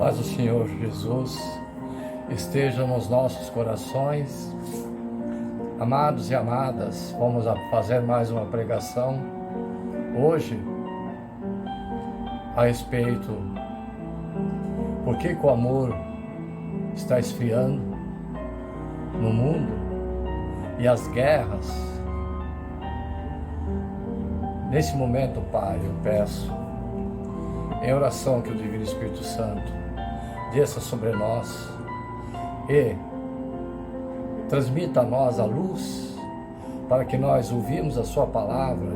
Paz do Senhor Jesus esteja nos nossos corações. Amados e amadas, vamos fazer mais uma pregação hoje a respeito por que o amor está esfriando no mundo e as guerras. Nesse momento, Pai, eu peço em oração que o Divino Espírito Santo desça sobre nós e transmita a nós a luz para que nós ouvimos a sua palavra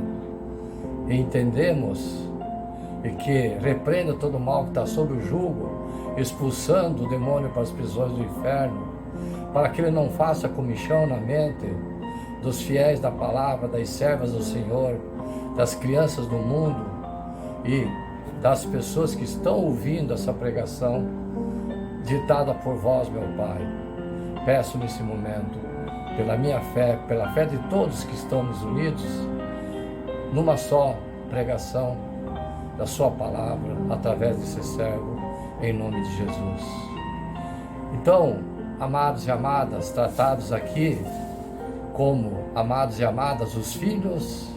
e entendemos e que repreenda todo o mal que está sob o jugo, expulsando o demônio para as prisões do inferno, para que ele não faça comichão na mente dos fiéis da palavra, das servas do Senhor, das crianças do mundo e das pessoas que estão ouvindo essa pregação ditada por vós, meu Pai. Peço nesse momento, pela minha fé, pela fé de todos que estamos unidos, numa só pregação da sua palavra, através desse servo, em nome de Jesus. Então, amados e amadas, tratados aqui como amados e amadas, os filhos,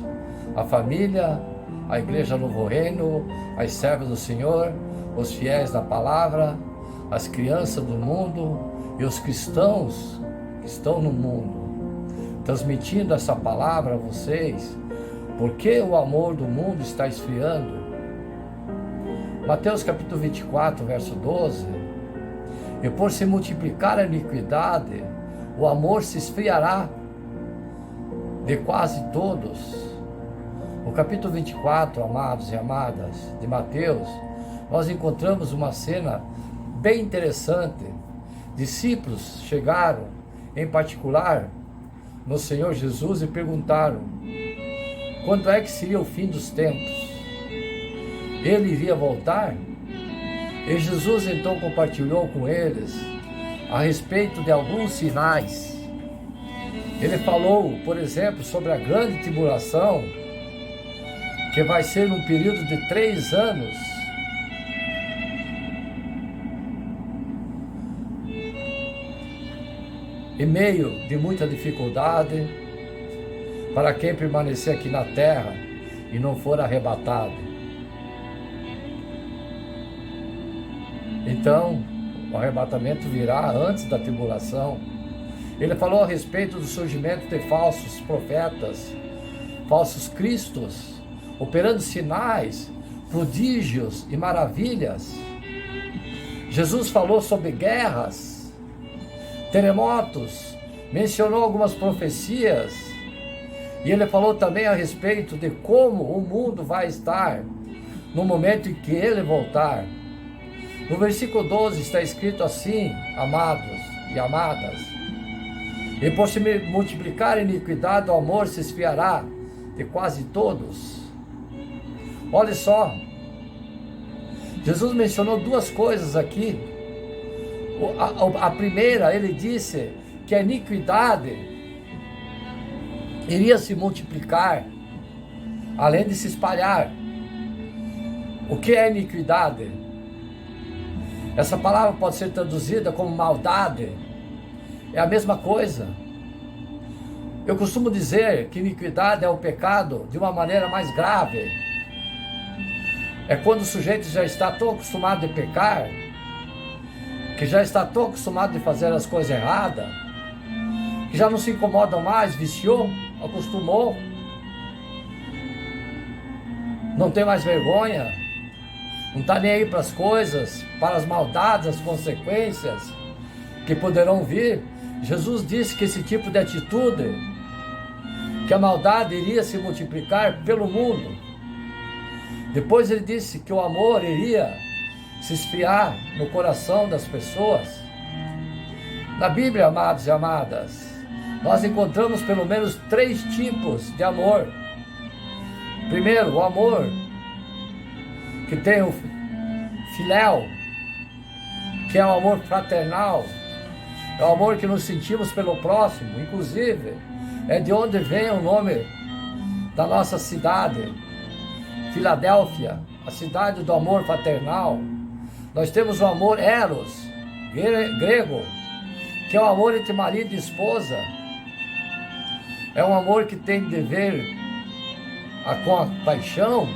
a família, a Igreja Novo Reino, as servas do Senhor, os fiéis da palavra, as crianças do mundo e os cristãos que estão no mundo, transmitindo essa palavra a vocês, porque o amor do mundo está esfriando. Mateus capítulo 24, verso 12, e por se multiplicar a iniquidade, o amor se esfriará de quase todos. No capítulo 24, amados e amadas, de Mateus, nós encontramos uma cena bem interessante. Discípulos chegaram, em particular, no Senhor Jesus e perguntaram quando é que seria o fim dos tempos. Ele iria voltar? E Jesus então compartilhou com eles a respeito de alguns sinais. Ele falou, por exemplo, sobre a grande tribulação, que vai ser num período de 3 anos. Em meio de muita dificuldade, para quem permanecer aqui na terra e não for arrebatado. Então, o arrebatamento virá antes da tribulação. Ele falou a respeito do surgimento de falsos profetas, falsos cristos, operando sinais, prodígios e maravilhas. Jesus falou sobre guerras, terremotos, mencionou algumas profecias, e ele falou também a respeito de como o mundo vai estar no momento em que ele voltar. No versículo 12 está escrito assim, amados e amadas, e por se multiplicar a iniquidade, o amor se esfriará de quase todos. Olha só, Jesus mencionou 2 coisas aqui. A primeira, ele disse que a iniquidade iria se multiplicar, além de se espalhar. O que é iniquidade? Essa palavra pode ser traduzida como maldade. É a mesma coisa. Eu costumo dizer que iniquidade é o pecado de uma maneira mais grave. É quando o sujeito já está tão acostumado a pecar, que já está tão acostumado de fazer as coisas erradas, que já não se incomoda mais, viciou, acostumou, não tem mais vergonha, não está nem aí para as coisas, para as maldades, as consequências que poderão vir. Jesus disse que esse tipo de atitude, que a maldade iria se multiplicar pelo mundo. Depois ele disse que o amor iria se esfriar no coração das pessoas. Na Bíblia, amados e amadas, nós encontramos pelo menos 3 tipos de amor. Primeiro, o amor que tem o filéu, que é o amor fraternal, é o amor que nos sentimos pelo próximo. Inclusive, é de onde vem o nome da nossa cidade, Filadélfia, a cidade do amor fraternal. Nós temos o amor eros, grego, que é o amor entre marido e esposa. É um amor que tem dever com a paixão,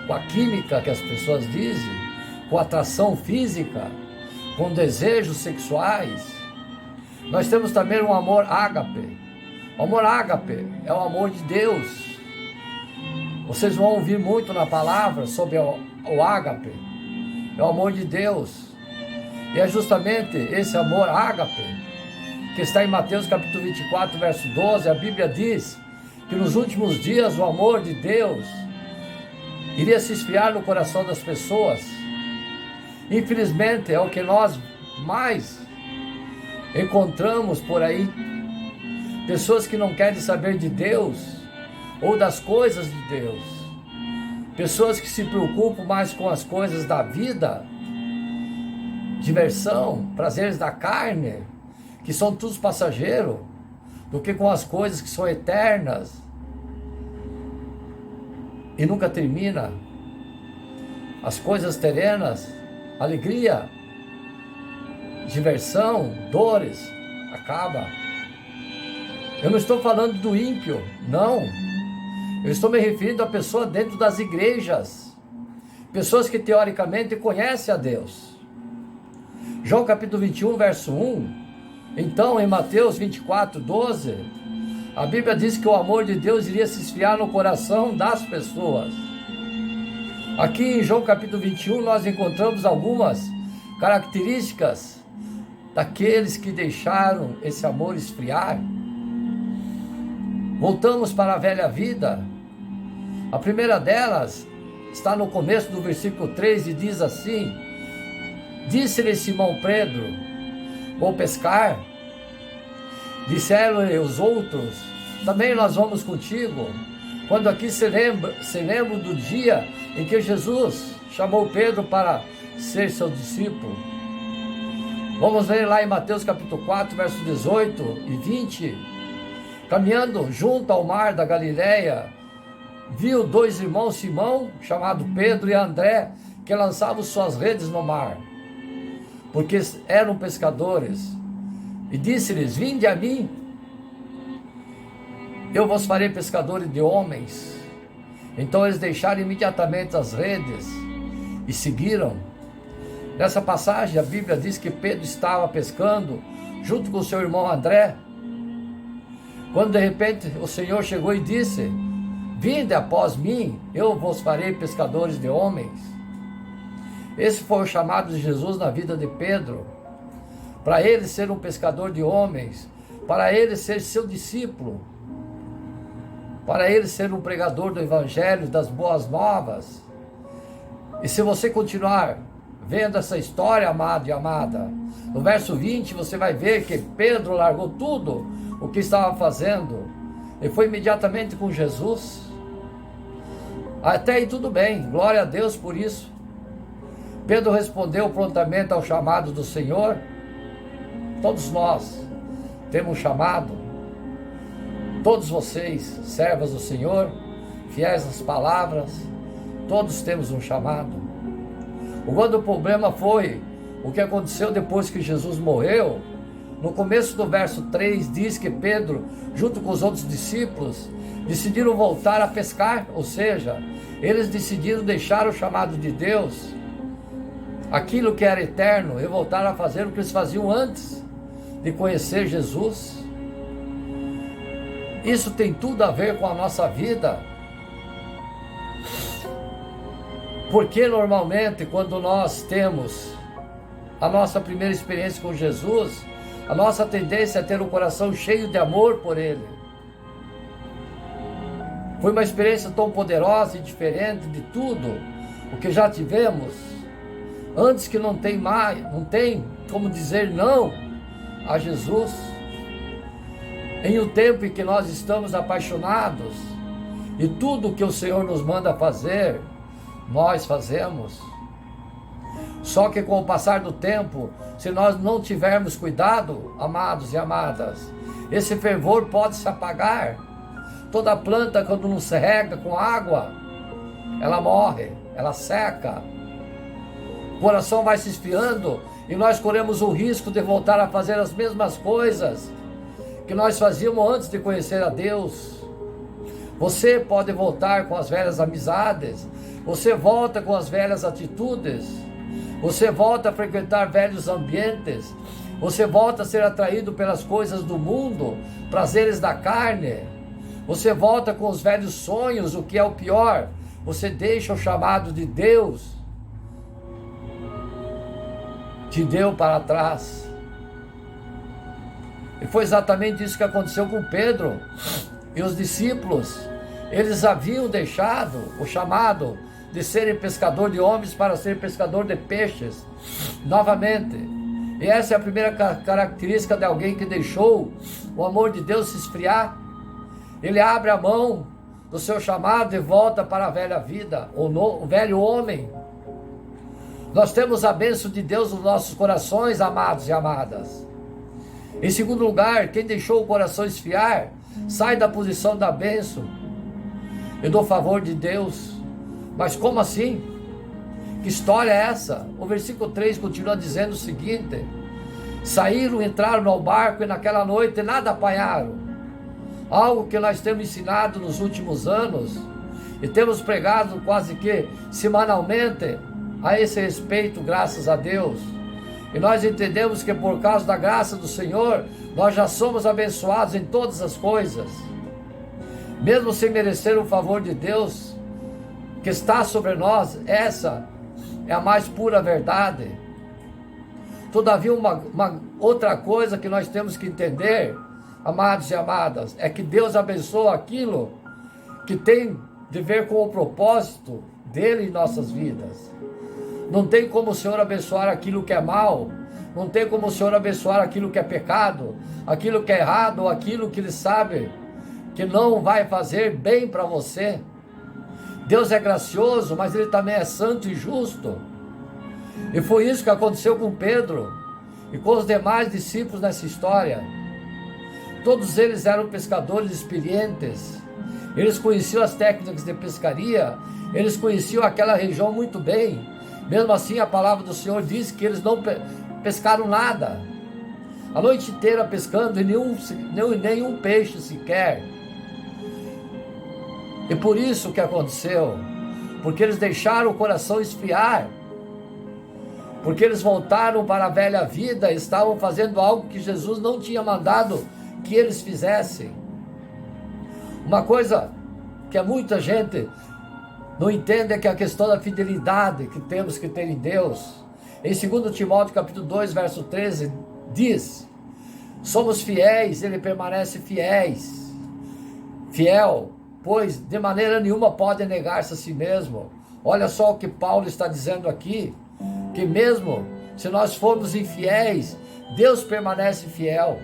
com a química que as pessoas dizem, com a atração física, com desejos sexuais. Nós temos também o amor ágape. O amor ágape é o amor de Deus. Vocês vão ouvir muito na palavra sobre o ágape. É o amor de Deus. E é justamente esse amor ágape que está em Mateus capítulo 24, verso 12. A Bíblia diz que nos últimos dias o amor de Deus iria se esfriar no coração das pessoas. Infelizmente é o que nós mais encontramos por aí. Pessoas que não querem saber de Deus ou das coisas de Deus. Pessoas que se preocupam mais com as coisas da vida, diversão, prazeres da carne, que são todos passageiros, do que com as coisas que são eternas e nunca termina. As coisas terenas, alegria, diversão, dores, acaba. Eu não estou falando do ímpio, não. Eu estou me referindo a pessoas dentro das igrejas, pessoas que teoricamente conhecem a Deus. João capítulo 21, verso 1. Então, em Mateus 24, 12, a Bíblia diz que o amor de Deus iria se esfriar no coração das pessoas. Aqui em João capítulo 21, nós encontramos algumas características daqueles que deixaram esse amor esfriar. Voltamos para a velha vida. A primeira delas está no começo do versículo 3 e diz assim: disse-lhe Simão Pedro: vou pescar? Disseram-lhe os outros: também nós vamos contigo. Quando aqui se lembra do dia em que Jesus chamou Pedro para ser seu discípulo. Vamos ler lá em Mateus capítulo 4, versos 18 e 20. Caminhando junto ao mar da Galileia, viu dois irmãos, Simão, chamado Pedro, e André, que lançavam suas redes no mar, porque eram pescadores. E disse-lhes: vinde a mim, eu vos farei pescadores de homens. Então eles deixaram imediatamente as redes e seguiram. Nessa passagem a Bíblia diz que Pedro estava pescando junto com o seu irmão André, quando de repente o Senhor chegou e disse: vinde após mim, eu vos farei pescadores de homens. Esse foi o chamado de Jesus na vida de Pedro, para ele ser um pescador de homens, para ele ser seu discípulo, para ele ser um pregador do Evangelho, das boas novas. E se você continuar vendo essa história, amado e amada, no verso 20 você vai ver que Pedro largou tudo o que estava fazendo e foi imediatamente com Jesus. Até aí tudo bem, glória a Deus por isso. Pedro respondeu prontamente ao chamado do Senhor. Todos nós temos um chamado. Todos vocês, servos do Senhor, fiéis às palavras, todos temos um chamado. O grande problema foi o que aconteceu depois que Jesus morreu. No começo do verso 3 diz que Pedro, junto com os outros discípulos, decidiram voltar a pescar, ou seja, eles decidiram deixar o chamado de Deus, aquilo que era eterno, e voltaram a fazer o que eles faziam antes de conhecer Jesus. Isso tem tudo a ver com a nossa vida, porque normalmente quando nós temos a nossa primeira experiência com Jesus, a nossa tendência é ter o coração cheio de amor por Ele. Foi uma experiência tão poderosa e diferente de tudo o que já tivemos, antes, que não tem como dizer não a Jesus. Em um tempo em que nós estamos apaixonados e tudo o que o Senhor nos manda fazer, nós fazemos. Só que com o passar do tempo, se nós não tivermos cuidado, amados e amadas, esse fervor pode se apagar. Toda planta, quando não se rega com água, ela morre, ela seca. O coração vai se esfriando e nós corremos o risco de voltar a fazer as mesmas coisas que nós fazíamos antes de conhecer a Deus. Você pode voltar com as velhas amizades, você volta com as velhas atitudes, você volta a frequentar velhos ambientes, você volta a ser atraído pelas coisas do mundo, prazeres da carne, você volta com os velhos sonhos, o que é o pior, você deixa o chamado de Deus, te deu para trás. E foi exatamente isso que aconteceu com Pedro e os discípulos. Eles haviam deixado o chamado de serem pescador de homens para ser pescador de peixes novamente. E essa é a primeira característica de alguém que deixou o amor de Deus se esfriar. Ele abre a mão do seu chamado e volta para a velha vida, o velho homem. Nós temos a bênção de Deus nos nossos corações, amados e amadas. Em segundo lugar, quem deixou o coração esfriar, sai da posição da bênção e do favor de Deus. Mas como assim? Que história é essa? O versículo 3 continua dizendo o seguinte: saíram, entraram no barco e naquela noite nada apanharam. Algo que nós temos ensinado nos últimos anos e temos pregado quase que semanalmente a esse respeito, graças a Deus. E nós entendemos que por causa da graça do Senhor, nós já somos abençoados em todas as coisas. Mesmo sem merecer o favor de Deus que está sobre nós, essa é a mais pura verdade. Todavia, uma outra coisa que nós temos que entender, amados e amadas, é que Deus abençoa aquilo que tem de ver com o propósito dele em nossas vidas. Não tem como o Senhor abençoar aquilo que é mal, não tem como o Senhor abençoar aquilo que é pecado, aquilo que é errado, ou aquilo que Ele sabe que não vai fazer bem para você. Deus é gracioso, mas Ele também é santo e justo. E foi isso que aconteceu com Pedro e com os demais discípulos nessa história. Todos eles eram pescadores experientes, eles conheciam as técnicas de pescaria, eles conheciam aquela região muito bem. Mesmo assim, a palavra do Senhor diz que eles não pescaram nada, a noite inteira pescando e nenhum peixe sequer. E por isso que aconteceu, porque eles deixaram o coração esfriar, porque eles voltaram para a velha vida e estavam fazendo algo que Jesus não tinha mandado que eles fizessem. Uma coisa que muita gente não entende é que a questão da fidelidade que temos que ter em Deus. Em 2 Timóteo capítulo 2, verso 13, diz: somos fiéis, Ele permanece fiel, pois de maneira nenhuma pode negar-se a si mesmo. Olha só o que Paulo está dizendo aqui, que mesmo se nós formos infiéis, Deus permanece fiel.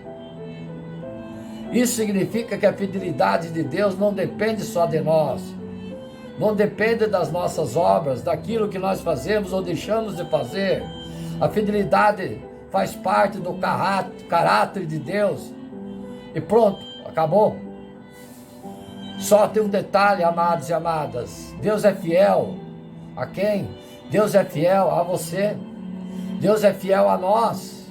Isso significa que a fidelidade de Deus não depende só de nós, não depende das nossas obras, daquilo que nós fazemos ou deixamos de fazer. A fidelidade faz parte do caráter de Deus. E pronto, acabou. Só tem um detalhe, amados e amadas: Deus é fiel a quem? Deus é fiel a você. Deus é fiel a nós.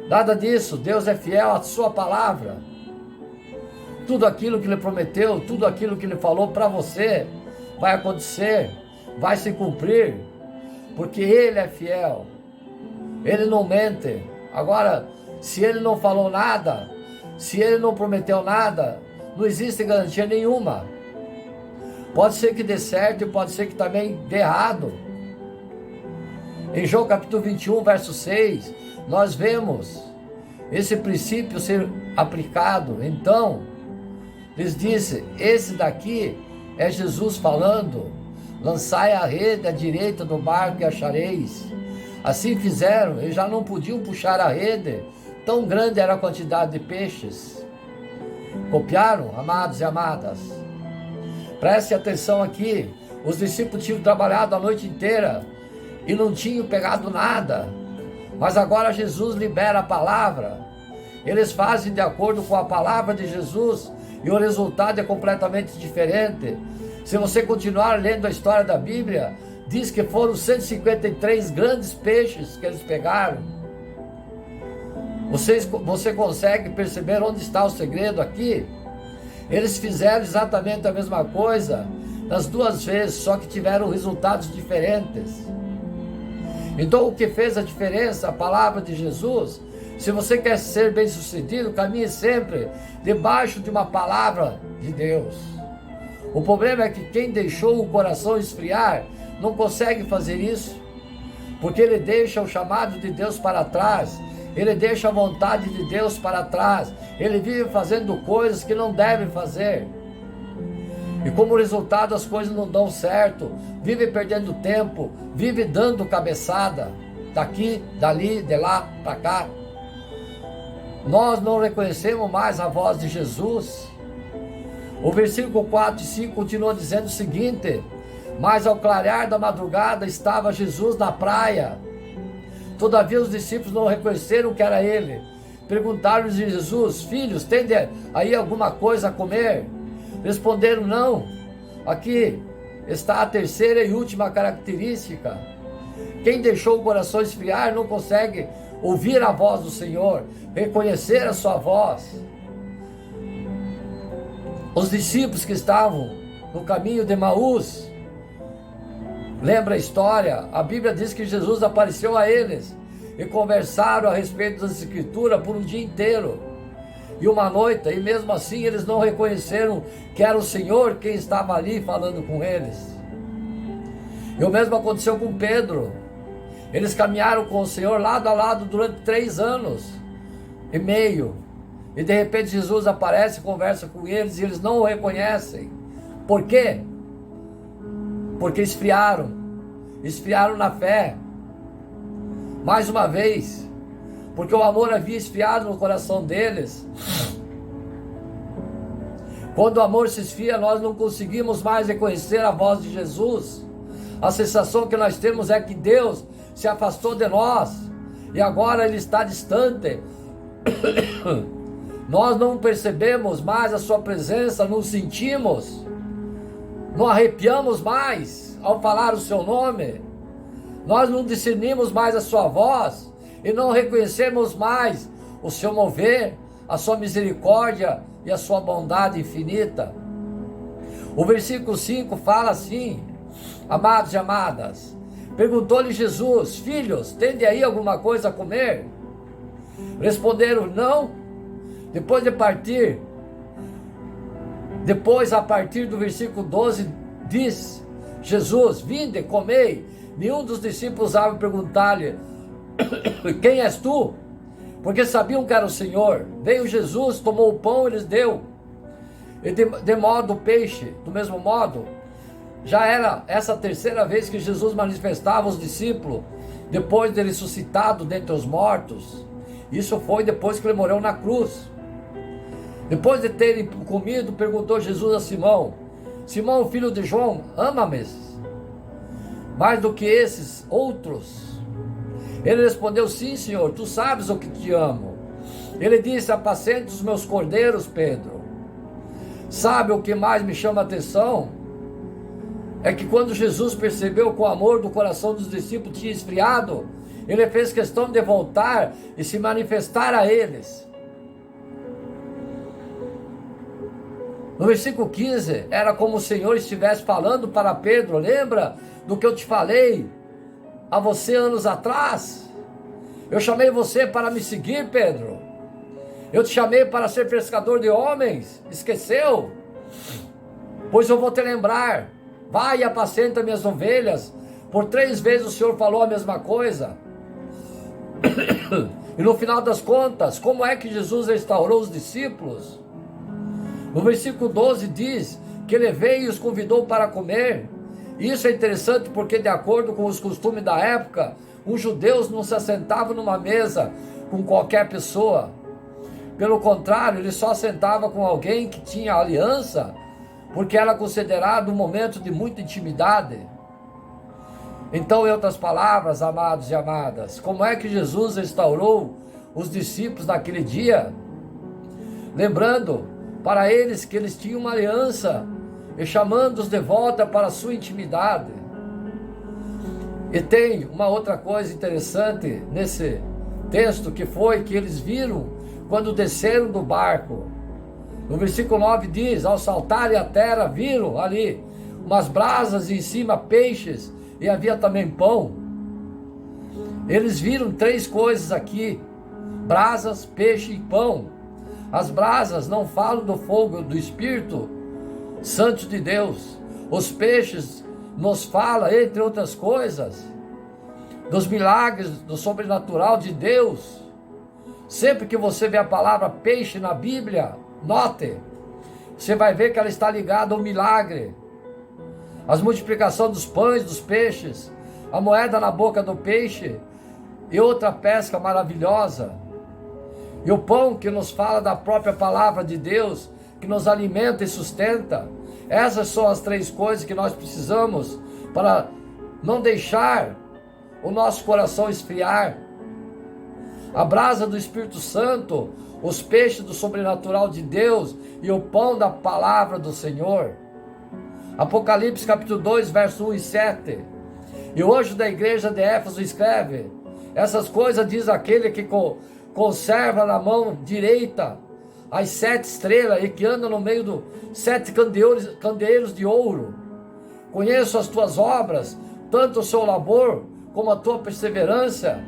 Nada disso, Deus é fiel à sua palavra. Tudo aquilo que Ele prometeu, tudo aquilo que Ele falou para você, vai acontecer, vai se cumprir, porque Ele é fiel, Ele não mente. Agora, se Ele não falou nada, se Ele não prometeu nada, não existe garantia nenhuma. Pode ser que dê certo e pode ser que também dê errado. Em João capítulo 21, verso 6, nós vemos esse princípio ser aplicado. Então, lhes disse: esse daqui é Jesus falando, lançai a rede à direita do barco e achareis. Assim fizeram, eles já não podiam puxar a rede, tão grande era a quantidade de peixes. Copiaram, amados e amadas? Preste atenção aqui, os discípulos tinham trabalhado a noite inteira e não tinham pegado nada, mas agora Jesus libera a palavra, eles fazem de acordo com a palavra de Jesus, e o resultado é completamente diferente. Se você continuar lendo a história da Bíblia, diz que foram 153 grandes peixes que eles pegaram. Você consegue perceber onde está o segredo aqui? Eles fizeram exatamente a mesma coisa nas duas vezes, só que tiveram resultados diferentes. Então o que fez a diferença? A palavra de Jesus. Se você quer ser bem sucedido, caminhe sempre debaixo de uma palavra de Deus. O problema é que quem deixou o coração esfriar não consegue fazer isso, porque ele deixa o chamado de Deus para trás, ele deixa a vontade de Deus para trás, ele vive fazendo coisas que não deve fazer, e como resultado as coisas não dão certo, vive perdendo tempo, vive dando cabeçada, daqui, dali, de lá, para cá. Nós não reconhecemos mais a voz de Jesus. O versículo 4 e 5 continua dizendo o seguinte: mas ao clarear da madrugada estava Jesus na praia. Todavia os discípulos não reconheceram que era ele. Perguntaram-lhes a Jesus: filhos, tem aí alguma coisa a comer? Responderam: não. Aqui está a terceira e última característica. Quem deixou o coração esfriar não consegue ouvir a voz do Senhor, reconhecer a sua voz. Os discípulos que estavam no caminho de Emaús, lembra a história? A Bíblia diz que Jesus apareceu a eles e conversaram a respeito das Escrituras por um dia inteiro e uma noite, e mesmo assim eles não reconheceram que era o Senhor quem estava ali falando com eles. E o mesmo aconteceu com Pedro. Eles caminharam com o Senhor lado a lado durante 3 anos e meio. E de repente Jesus aparece e conversa com eles e eles não o reconhecem. Por quê? Porque esfriaram na fé. Mais uma vez, porque o amor havia esfriado no coração deles. Quando o amor se esfria, nós não conseguimos mais reconhecer a voz de Jesus. A sensação que nós temos é que Deus se afastou de nós e agora Ele está distante. Nós não percebemos mais a sua presença, não sentimos, não arrepiamos mais ao falar o seu nome, nós não discernimos mais a sua voz e não reconhecemos mais o seu mover, a sua misericórdia e a sua bondade infinita. O versículo 5 fala assim: amados e amadas, perguntou-lhe Jesus: filhos, tende aí alguma coisa a comer? Responderam: não. Depois a partir do versículo 12, diz Jesus: vinde, comei. Nenhum dos discípulos ousava perguntar-lhe: quem és tu? Porque sabiam que era o Senhor. Veio Jesus, tomou o pão e lhes deu. E de modo o peixe, do mesmo modo. Já era essa a terceira vez que Jesus manifestava aos discípulos, depois de ele ressuscitado dentre os mortos. Isso foi depois que ele morreu na cruz. Depois de terem comido, perguntou Jesus a Simão: Simão, filho de João, ama-me mais do que esses outros? Ele respondeu: sim, Senhor, tu sabes o que te amo. Ele disse: apacente os meus cordeiros, Pedro. Sabe o que mais me chama a atenção? É que quando Jesus percebeu que o amor do coração dos discípulos tinha esfriado, ele fez questão de voltar e se manifestar a eles. No versículo 15, era como o Senhor estivesse falando para Pedro: lembra do que eu te falei a você anos atrás? Eu chamei você para me seguir, Pedro. Eu te chamei para ser pescador de homens. Esqueceu? Pois eu vou te lembrar. Vai e apacenta minhas ovelhas. Por 3 vezes o Senhor falou a mesma coisa. E no final das contas, como é que Jesus restaurou os discípulos? No versículo 12 diz que ele veio e os convidou para comer. Isso é interessante porque, de acordo com os costumes da época, os judeus não se assentavam numa mesa com qualquer pessoa. Pelo contrário, ele só sentava com alguém que tinha aliança, porque era considerado um momento de muita intimidade. Então, em outras palavras, amados e amadas, como é que Jesus restaurou os discípulos naquele dia? Lembrando para eles que eles tinham uma aliança e chamando-os de volta para a sua intimidade. E tem uma outra coisa interessante nesse texto, que foi que eles viram quando desceram do barco. No versículo 9 diz: ao saltarem a terra, viram ali umas brasas e em cima peixes, e havia também pão. Eles viram 3 coisas aqui: brasas, peixe e pão. As brasas não falam do fogo do Espírito Santo de Deus. Os peixes nos fala, entre outras coisas, dos milagres, do sobrenatural de Deus. Sempre que você vê a palavra peixe na Bíblia, note, você vai ver que ela está ligada ao milagre. As multiplicações dos pães, dos peixes, a moeda na boca do peixe e outra pesca maravilhosa. E o pão que nos fala da própria palavra de Deus, que nos alimenta e sustenta. Essas são as 3 coisas que nós precisamos para não deixar o nosso coração esfriar. A brasa do Espírito Santo, os peixes do sobrenatural de Deus e o pão da palavra do Senhor. Apocalipse capítulo 2, verso 1 e 7. E o anjo da igreja de Éfeso escreve: essas coisas diz aquele que conserva na mão direita as 7 estrelas e que anda no meio dos 7 candeeiros de ouro. Conheço as tuas obras, tanto o seu labor como a tua perseverança,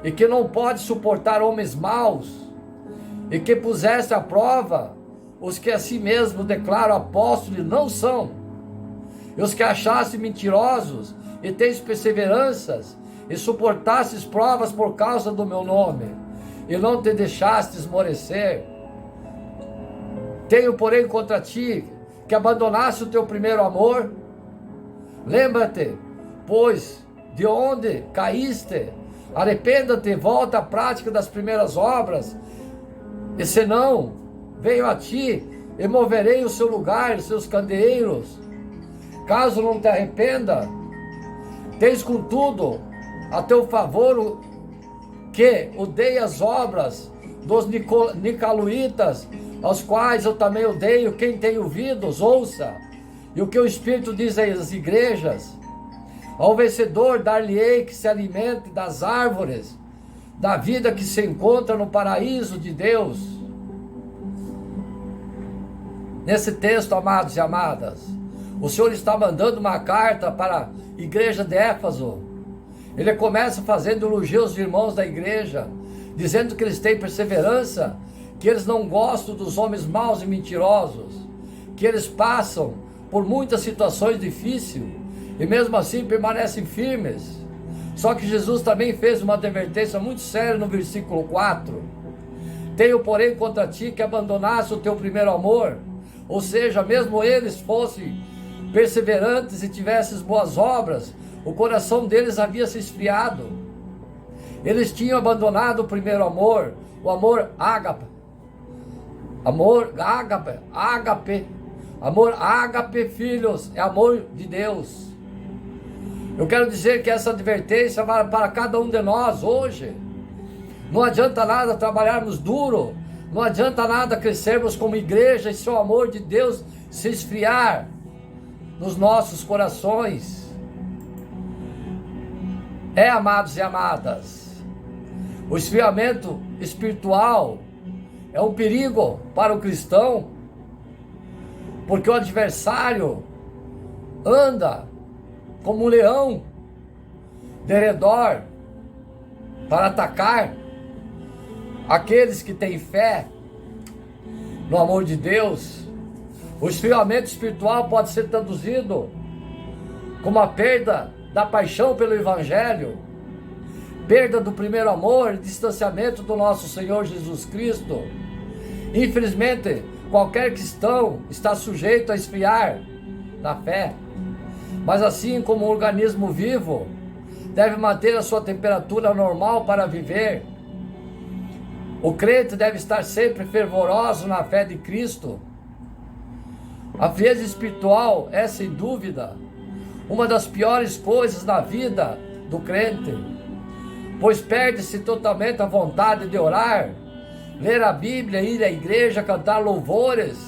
e que não pode suportar homens maus, e que puseste à prova os que a si mesmo declaram apóstolos e não são, e os que achaste mentirosos, e tens perseveranças, e suportastes provas por causa do meu nome, e não te deixaste esmorecer. Tenho, porém, contra ti que abandonaste o teu primeiro amor. Lembra-te, pois, de onde caíste, arrependa-te, volta à prática das primeiras obras, e senão, venho a ti e moverei o seu lugar, os seus candeeiros. Caso não te arrependa, tens contudo a teu favor que odeia as obras dos nicolaítas, aos quais eu também odeio. Quem tem ouvidos, ouça. E o que o Espírito diz às igrejas: ao vencedor dar-lhe-ei que se alimente das árvores da vida que se encontra no paraíso de Deus. Nesse texto, amados e amadas, o Senhor está mandando uma carta para a igreja de Éfeso. Ele começa fazendo elogio aos irmãos da igreja, dizendo que eles têm perseverança, que eles não gostam dos homens maus e mentirosos, que eles passam por muitas situações difíceis e mesmo assim permanecem firmes. Só que Jesus também fez uma advertência muito séria no versículo 4. Tenho, porém, contra ti que abandonaste o teu primeiro amor. Ou seja, mesmo eles fossem perseverantes e tivessem boas obras, o coração deles havia se esfriado. Eles tinham abandonado o primeiro amor, o amor ágape. Amor ágape. Amor ágape, filhos, é amor de Deus. Eu quero dizer que essa advertência vai para cada um de nós hoje. Não adianta nada trabalharmos duro, não adianta nada crescermos como igreja e se o amor de Deus se esfriar nos nossos corações. Amados e amadas, o esfriamento espiritual é um perigo para o cristão, porque o adversário anda como um leão de redor para atacar aqueles que têm fé no amor de Deus. O esfriamento espiritual pode ser traduzido como a perda da paixão pelo Evangelho, perda do primeiro amor, distanciamento do nosso Senhor Jesus Cristo. Infelizmente, qualquer cristão está sujeito a esfriar na fé, mas assim como um organismo vivo deve manter a sua temperatura normal para viver, o crente deve estar sempre fervoroso na fé de Cristo. A frieza espiritual é, sem dúvida, uma das piores coisas na vida do crente, pois perde-se totalmente a vontade de orar, ler a Bíblia, ir à igreja, cantar louvores,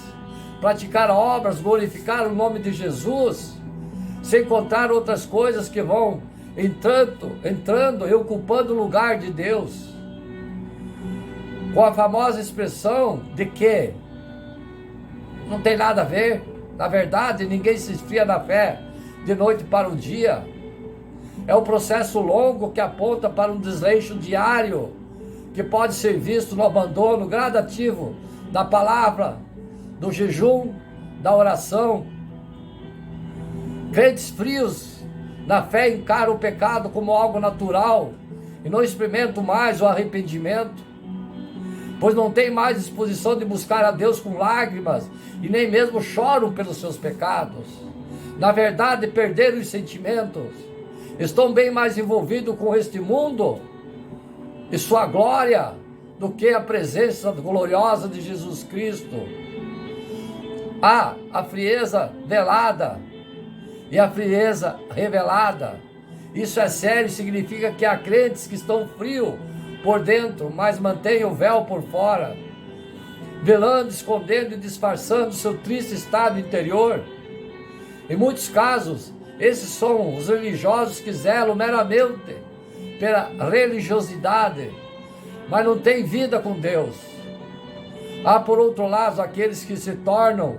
praticar obras, glorificar o nome de Jesus, sem contar outras coisas que vão entrando e ocupando o lugar de Deus, com a famosa expressão de que não tem nada a ver. Na verdade, ninguém se esfria na fé de noite para o dia. É um processo longo que aponta para um desleixo diário, que pode ser visto no abandono gradativo da palavra, do jejum, da oração. Crentes frios na fé encaram o pecado como algo natural e não experimentam mais o arrependimento, pois não têm mais disposição de buscar a Deus com lágrimas e nem mesmo choram pelos seus pecados. Na verdade, perderam os sentimentos, estão bem mais envolvidos com este mundo e sua glória do que a presença gloriosa de Jesus Cristo. Há a frieza velada e a frieza revelada. Isso é sério e significa que há crentes que estão frios por dentro, mas mantêm o véu por fora, velando, escondendo e disfarçando seu triste estado interior. Em muitos casos, esses são os religiosos que zelam meramente pela religiosidade, mas não têm vida com Deus. Há, por outro lado, aqueles que se tornam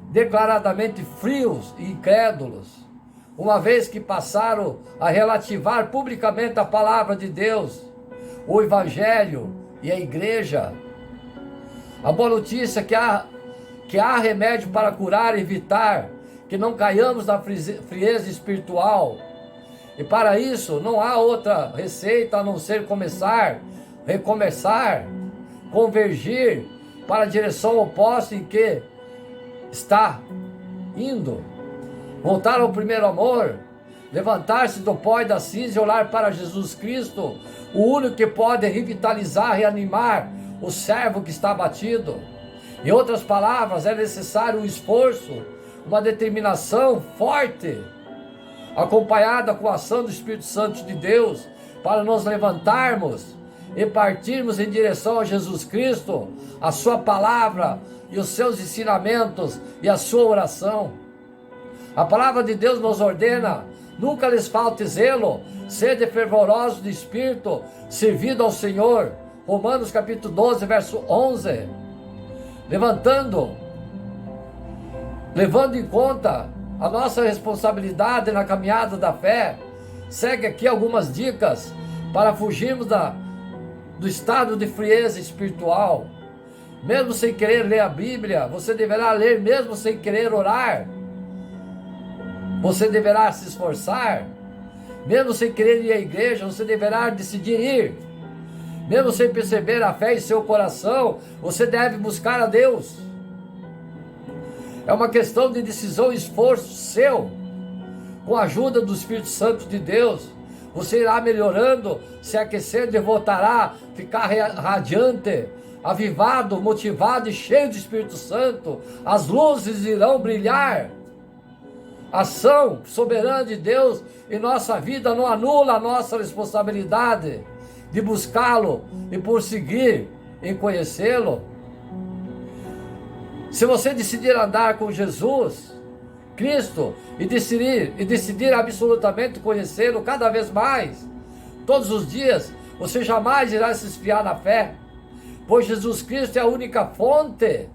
declaradamente frios e incrédulos, uma vez que passaram a relativar publicamente a palavra de Deus, o Evangelho e a igreja. A boa notícia é que há remédio para curar e evitar que não caiamos na frieza espiritual. E para isso não há outra receita a não ser recomeçar, convergir para a direção oposta em que está indo. Voltar ao primeiro amor, levantar-se do pó e da cinza e olhar para Jesus Cristo, o único que pode revitalizar, reanimar o servo que está abatido. Em outras palavras, é necessário um esforço, uma determinação forte, acompanhada com a ação do Espírito Santo de Deus, para nos levantarmos e partirmos em direção a Jesus Cristo, a sua palavra e os seus ensinamentos e a sua oração. A palavra de Deus nos ordena: nunca lhes falte zelo, sede fervorosos de espírito, servindo ao Senhor. Romanos capítulo 12, verso 11. Levando em conta a nossa responsabilidade na caminhada da fé, segue aqui algumas dicas para fugirmos do estado de frieza espiritual. Mesmo sem querer ler a Bíblia, você deverá ler. Mesmo sem querer orar, você deverá se esforçar. Mesmo sem querer ir à igreja, você deverá decidir ir. Mesmo sem perceber a fé em seu coração, você deve buscar a Deus. É uma questão de decisão e esforço seu. Com a ajuda do Espírito Santo de Deus, você irá melhorando, se aquecendo e voltará a ficar radiante, avivado, motivado e cheio do Espírito Santo. As luzes irão brilhar. A ação soberana de Deus em nossa vida não anula a nossa responsabilidade de buscá-lo e prosseguir em conhecê-lo. Se você decidir andar com Jesus Cristo e decidir absolutamente conhecê-lo cada vez mais, todos os dias, você jamais irá se esfriar na fé, pois Jesus Cristo é a única fonte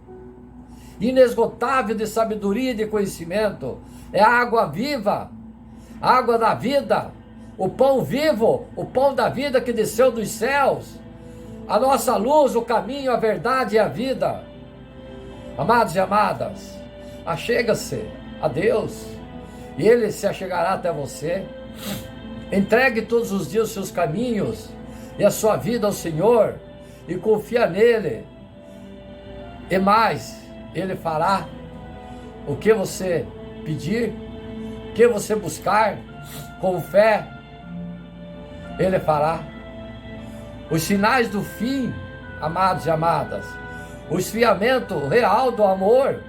inesgotável de sabedoria e de conhecimento. É a água viva, a água da vida, o pão vivo, o pão da vida que desceu dos céus, a nossa luz, o caminho, a verdade e a vida. Amados e amadas, achega-se a Deus e Ele se achegará até você. Entregue todos os dias os seus caminhos e a sua vida ao Senhor e confia nele, e mais, Ele fará o que você pedir, o que você buscar, com fé, Ele fará. Os sinais do fim, amados e amadas, o esfriamento real do amor.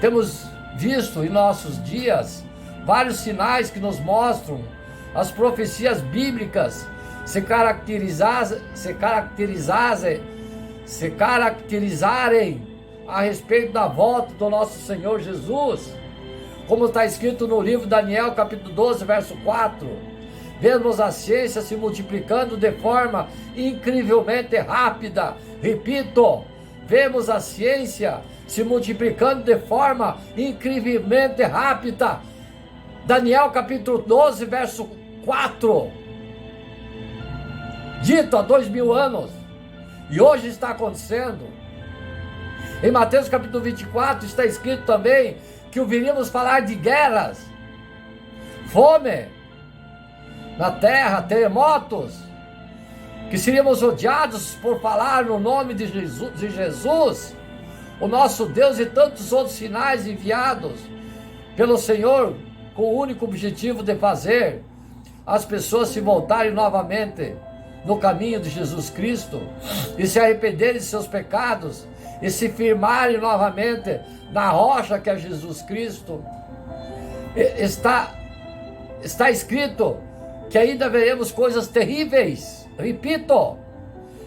Temos visto em nossos dias vários sinais que nos mostram as profecias bíblicas se caracterizarem a respeito da volta do nosso Senhor Jesus, como está escrito no livro de Daniel, capítulo 12, verso 4. Vemos a ciência se multiplicando de forma incrivelmente rápida. Repito, vemos a ciência se multiplicando de forma incrivelmente rápida. Daniel capítulo 12, verso 4. Dito há 2000 anos. E hoje está acontecendo. Em Mateus capítulo 24 está escrito também que ouviríamos falar de guerras, fome na terra, terremotos, que seríamos odiados por falar no nome de Jesus, o nosso Deus, e tantos outros sinais enviados pelo Senhor com o único objetivo de fazer as pessoas se voltarem novamente no caminho de Jesus Cristo e se arrependerem de seus pecados e se firmarem novamente na rocha que é Jesus Cristo. Está escrito que ainda veremos coisas terríveis. Repito,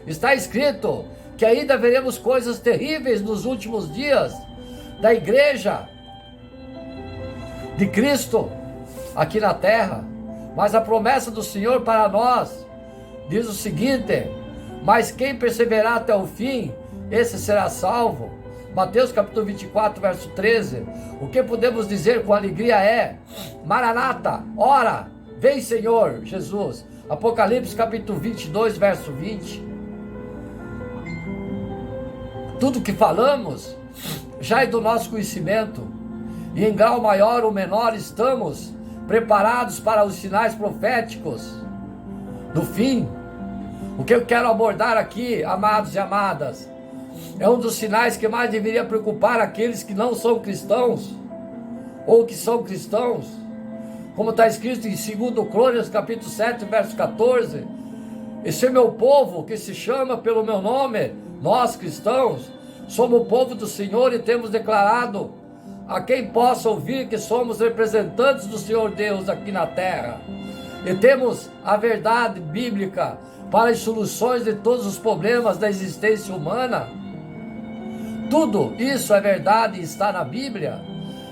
está escrito que ainda veremos coisas terríveis nos últimos dias da igreja de Cristo aqui na terra. Mas a promessa do Senhor para nós diz o seguinte: mas quem perseverar até o fim, esse será salvo. Mateus capítulo 24, verso 13. O que podemos dizer com alegria é: Maranata, ora, vem Senhor Jesus. Apocalipse capítulo 22, verso 20. Tudo que falamos já é do nosso conhecimento, e em grau maior ou menor estamos preparados para os sinais proféticos do fim. O que eu quero abordar aqui, amados e amadas, é um dos sinais que mais deveria preocupar aqueles que não são cristãos, ou que são cristãos, como está escrito em 2 Crônicas, capítulo 7, verso 14, esse é meu povo que se chama pelo meu nome, nós cristãos, somos o povo do Senhor e temos declarado a quem possa ouvir que somos representantes do Senhor Deus aqui na terra, e temos a verdade bíblica para as soluções de todos os problemas da existência humana. Tudo isso é verdade e está na Bíblia,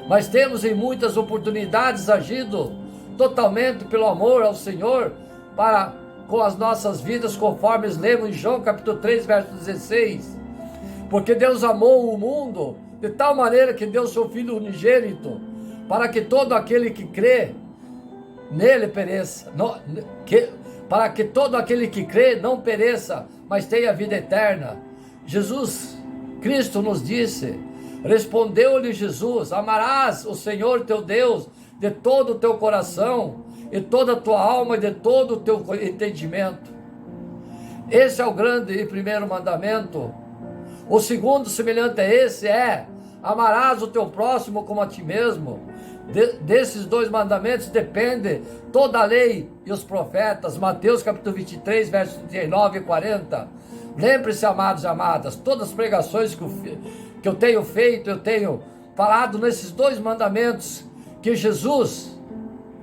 mas temos em muitas oportunidades agido totalmente pelo amor ao Senhor para com as nossas vidas, conforme lemos em João capítulo 3, verso 16. Porque Deus amou o mundo de tal maneira que deu seu Filho unigênito, para que todo aquele que crê nele pereça, para que todo aquele que crê não pereça, mas tenha vida eterna. Jesus Cristo nos disse, respondeu-lhe Jesus: amarás o Senhor teu Deus de todo o teu coração, e toda a tua alma, e de todo o teu entendimento. Esse é o grande e primeiro mandamento. O segundo, semelhante a esse, é: amarás o teu próximo como a ti mesmo. Desses dois mandamentos depende toda a lei e os profetas. Mateus capítulo 23, versos 39 e 40. Lembre-se, amados e amadas, todas as pregações que eu tenho feito, eu tenho falado nesses dois mandamentos que Jesus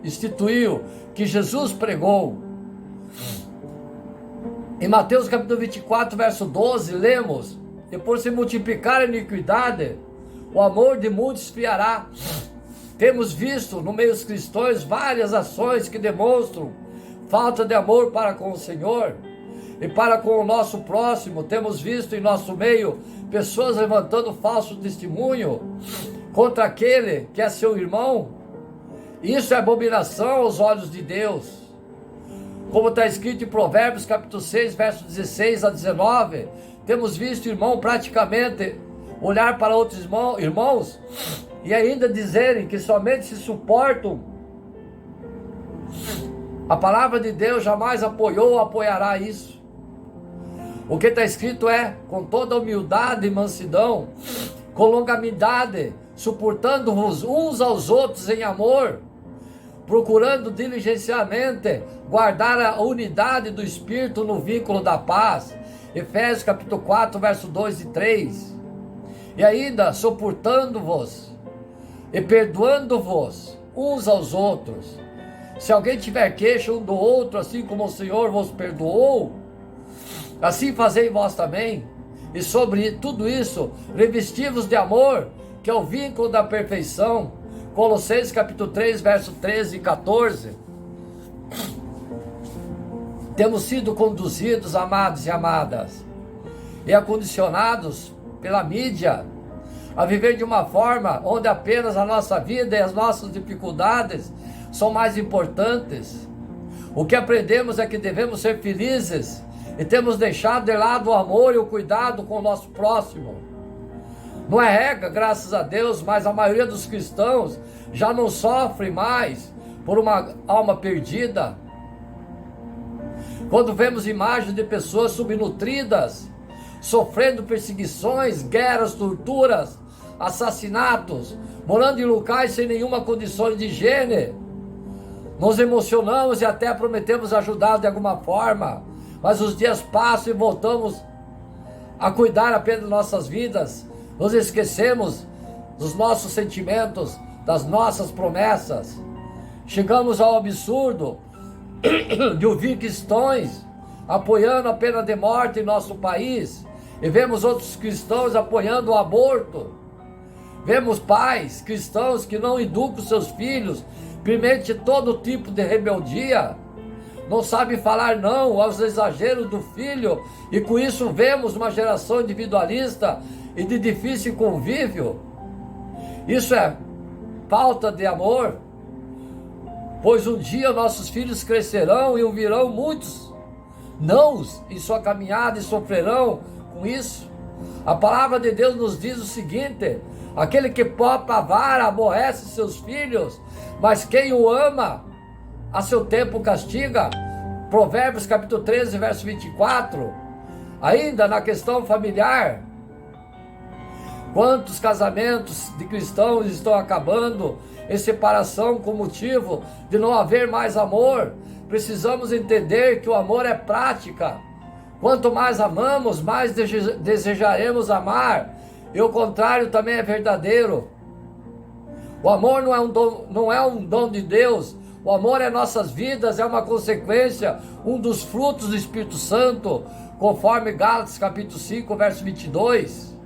instituiu, que Jesus pregou. Em Mateus capítulo 24, verso 12, lemos: e por se multiplicar a iniquidade, o amor de muitos esfriará. Temos visto no meio dos cristãos várias ações que demonstram falta de amor para com o Senhor e para com o nosso próximo. Temos visto em nosso meio pessoas levantando falso testemunho contra aquele que é seu irmão. Isso é abominação aos olhos de Deus. Como está escrito em Provérbios capítulo 6, versos 16 a 19, temos visto irmão praticamente olhar para outros irmãos e ainda dizerem que somente se suportam. A palavra de Deus jamais apoiou ou apoiará isso. O que está escrito é: com toda humildade e mansidão, com longanimidade, suportando-vos uns aos outros em amor, procurando diligenciamente guardar a unidade do Espírito no vínculo da paz. Efésios capítulo 4, verso 2 e 3. E ainda suportando-vos e perdoando-vos uns aos outros. Se alguém tiver queixa um do outro, assim como o Senhor vos perdoou, assim fazei vós também. E sobre tudo isso, revesti-vos de amor, que é o vínculo da perfeição. Colossenses capítulo 3, verso 13 e 14. Temos sido conduzidos, amados e amadas, e acondicionados pela mídia a viver de uma forma onde apenas a nossa vida e as nossas dificuldades são mais importantes. O que aprendemos é que devemos ser felizes e temos deixado de lado o amor e o cuidado com o nosso próximo. Não é regra, graças a Deus, mas a maioria dos cristãos já não sofre mais por uma alma perdida. Quando vemos imagens de pessoas subnutridas, sofrendo perseguições, guerras, torturas, assassinatos, morando em locais sem nenhuma condição de higiene, nos emocionamos e até prometemos ajudar de alguma forma, mas os dias passam e voltamos a cuidar apenas de nossas vidas, nos esquecemos dos nossos sentimentos, das nossas promessas. Chegamos ao absurdo de ouvir cristãos apoiando a pena de morte em nosso país, e vemos outros cristãos apoiando o aborto. Vemos pais cristãos que não educam seus filhos, permite todo tipo de rebeldia, não sabe falar não aos exageros do filho, e com isso vemos uma geração individualista e de difícil convívio. Isso é falta de amor, pois um dia nossos filhos crescerão e ouvirão muitos nãos em sua caminhada e sofrerão com isso. A palavra de Deus nos diz o seguinte: aquele que popa a vara aborrece seus filhos, mas quem o ama a seu tempo castiga. Provérbios capítulo 13, verso 24. Ainda na questão familiar, quantos casamentos de cristãos estão acabando em separação com motivo de não haver mais amor? Precisamos entender que o amor é prática. Quanto mais amamos, mais desejaremos amar, e o contrário também é verdadeiro. O amor não é um dom de Deus. O amor é nossas vidas, é uma consequência, um dos frutos do Espírito Santo, conforme Gálatas capítulo 5, verso 22.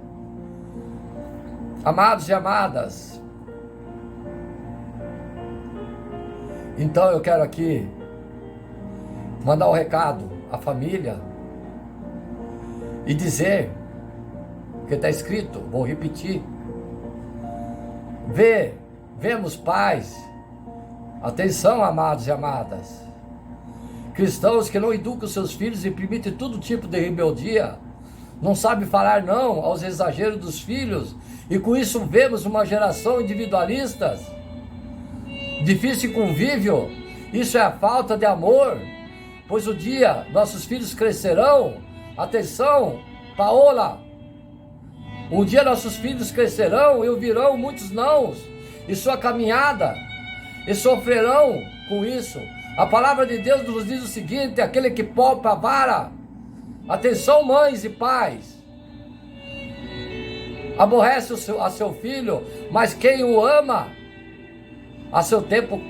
Amados e amadas, então eu quero aqui mandar um recado à família e dizer o que está escrito, vou repetir. Vemos pais, atenção, amados e amadas, cristãos que não educam seus filhos e permitem todo tipo de rebeldia, não sabem falar não aos exageros dos filhos, e com isso vemos uma geração individualista, difícil convívio. Isso é a falta de amor, pois um dia nossos filhos crescerão, atenção, Paola, um dia nossos filhos crescerão e ouvirão muitos nãos em sua caminhada, e sofrerão com isso. A palavra de Deus nos diz o seguinte: aquele que popa a vara, atenção mães e pais, aborrece a seu filho, mas quem o ama a seu tempo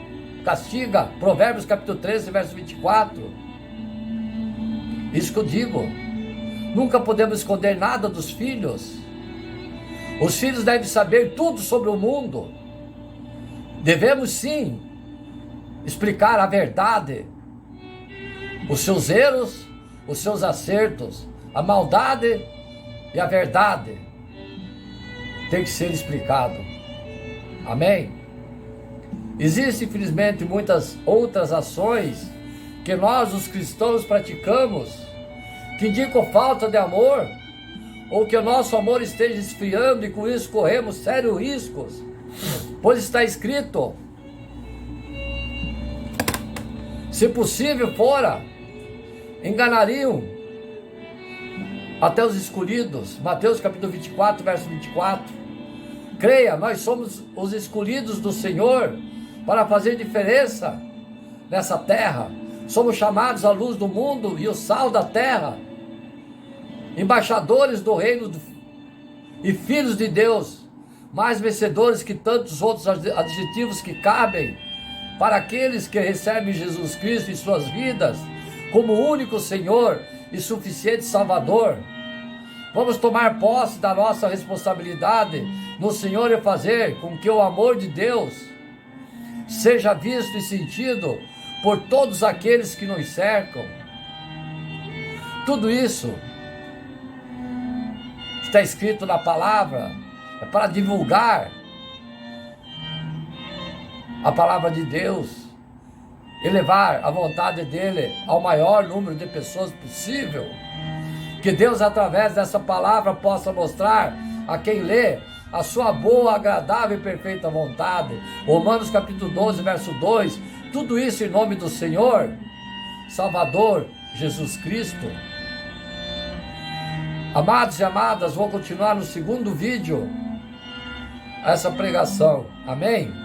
castiga. Provérbios capítulo 13, verso 24. Isso que eu digo, nunca podemos esconder nada dos filhos. Os filhos devem saber tudo sobre o mundo. Devemos sim explicar a verdade, os seus erros, os seus acertos, a maldade e a verdade tem que ser explicado. Amém? Existem, infelizmente, muitas outras ações que nós, os cristãos, praticamos, que indicam falta de amor, ou que o nosso amor esteja esfriando, e com isso corremos sérios riscos, pois está escrito: se possível fora, enganariam até os escolhidos. Mateus capítulo 24, verso 24. Creia, nós somos os escolhidos do Senhor para fazer diferença nessa terra. Somos chamados à luz do mundo e o sal da terra, embaixadores do reino e filhos de Deus, mais vencedores que tantos outros adjetivos que cabem para aqueles que recebem Jesus Cristo em suas vidas como único Senhor e suficiente Salvador. Vamos tomar posse da nossa responsabilidade no Senhor e fazer com que o amor de Deus seja visto e sentido por todos aqueles que nos cercam. Tudo isso que está escrito na palavra é para divulgar a palavra de Deus e levar a vontade dele ao maior número de pessoas possível. Que Deus, através dessa palavra, possa mostrar a quem lê a sua boa, agradável e perfeita vontade. Romanos capítulo 12, verso 2. Tudo isso em nome do Senhor Salvador Jesus Cristo. Amados e amadas, vou continuar no segundo vídeo essa pregação. Amém?